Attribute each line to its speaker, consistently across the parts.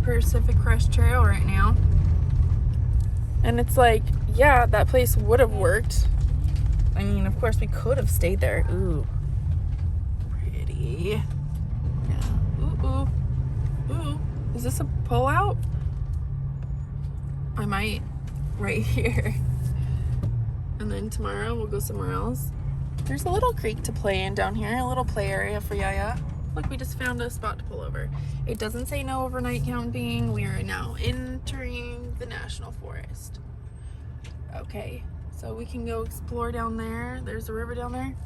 Speaker 1: Pacific Crest Trail right now. And it's like, yeah, that place would have worked. I mean, of course, we could have stayed there. Ooh. Pretty. Yeah. Ooh, ooh. Ooh. Is this a pullout? I might. Right here. And then tomorrow we'll go somewhere else. There's a little creek to play in down here. A little play area for Yaya. Look, we just found a spot to pull over. It doesn't say no overnight camping. We are now entering the national forest. Okay, so we can go explore down there. There's a river down there.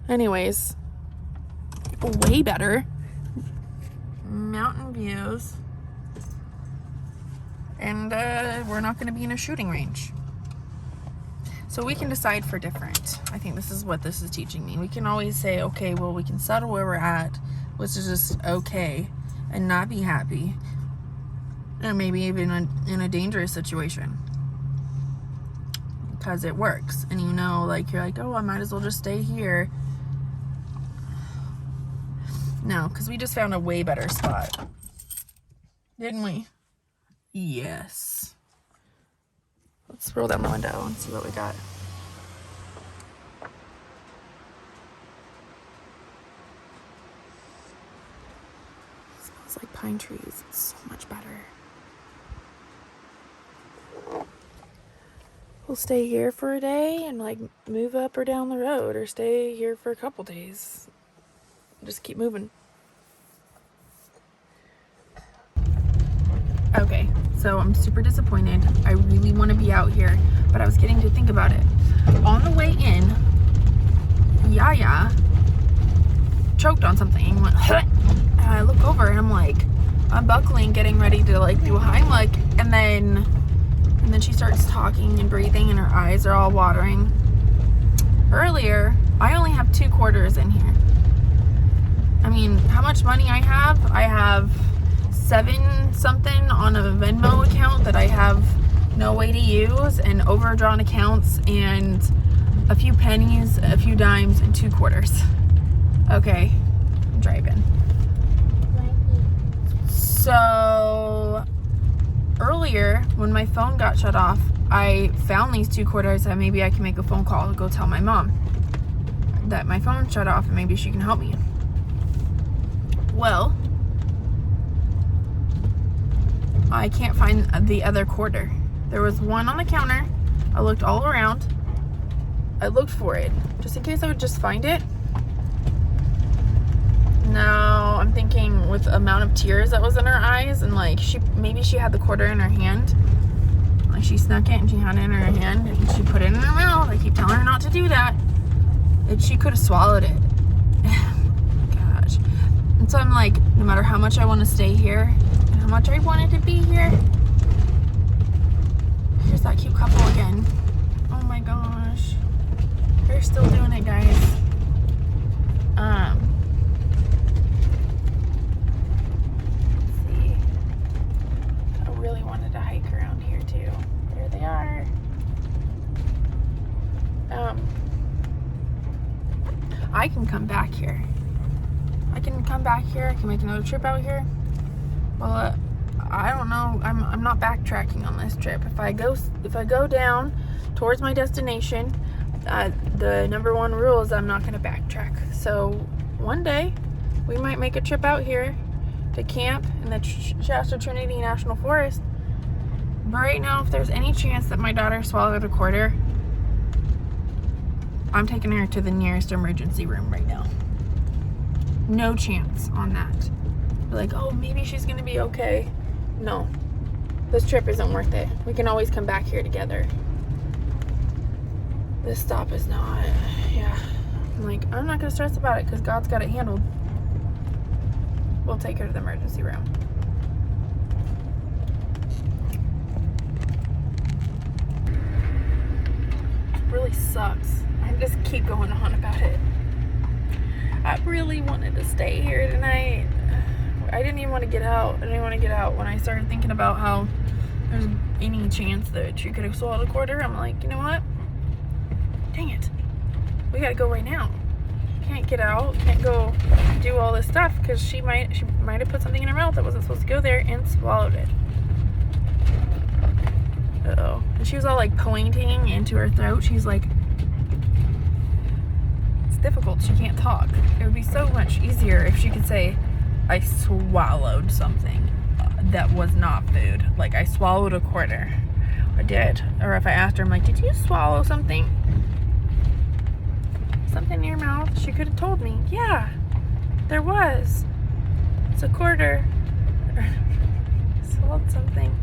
Speaker 1: Anyways, way better. Mountain views. And we're not going to be in a shooting range. So we can decide for different. I think this is what this is teaching me. We can always say, okay, well, we can settle where we're at, which is just okay, and not be happy. And maybe even in a dangerous situation. Because it works. And you know, like, you're like, oh, I might as well just stay here. No, because we just found a way better spot. Didn't we? Yes. Let's roll down the window and see what we got. It smells like pine trees. It's so much better. We'll stay here for a day and like move up or down the road, or stay here for a couple days. Just keep moving. Okay, so I'm super disappointed. I really want to be out here, but I was getting to think about it. On the way in, Yaya choked on something and went, and I look over and I'm like, I'm buckling, getting ready to like do a Heimlich, and then she starts talking and breathing and her eyes are all watering. Earlier, I only have 2 quarters in here. I mean, how much money I have 7 something on a Venmo account that I have no way to use, and overdrawn accounts, and a few pennies, a few dimes, and 2 quarters. Okay, I'm driving. So earlier, when my phone got shut off, I found these 2 quarters that maybe I can make a phone call to go tell my mom that my phone shut off and maybe she can help me. Well, I can't find the other quarter. There was one on the counter. I looked all around. I looked for it just in case I would just find it. Now I'm thinking with the amount of tears that was in her eyes, and like maybe she had the quarter in her hand. Like she snuck it and she had it in her hand and she put it in her mouth. I keep telling her not to do that. And she could have swallowed it. Gosh. And so I'm like, no matter how much I want to stay here, and how much I wanted to be here. Here's that cute couple again. Oh my gosh. They're still doing it, guys. Really wanted to hike around here too. There they are. I can come back here. I can come back here. I can make another trip out here. Well, I don't know. I'm not backtracking on this trip. If I go down towards my destination, the number 1 rule is I'm not going to backtrack. So one day we might make a trip out here to camp in the Shasta-Trinity National Forest. But right now, if there's any chance that my daughter swallowed a quarter, I'm taking her to the nearest emergency room right now. No chance on that. Like, oh, maybe she's gonna be okay. No, this trip isn't worth it. We can always come back here together. This stop is not, yeah. I'm like, I'm not gonna stress about it because God's got it handled. We'll take her to the emergency room. It really sucks. I just keep going on about it. I really wanted to stay here tonight. I didn't even want to get out. I didn't want to get out when I started thinking about how there's any chance that she could have swallowed a quarter. I'm like, you know what? Dang it. We gotta go right now. can't get out, can't go do all this stuff because she might have put something in her mouth that wasn't supposed to go there and swallowed it. Uh-oh. And she was all like pointing into her throat. She's like, it's difficult. She can't talk. It would be so much easier if she could say, I swallowed something that was not food. Like, I swallowed a quarter. I did. Or if I asked her, I'm like, did you swallow something? Something in your mouth? She could have told me. Yeah, there was. It's a quarter. I swallowed something.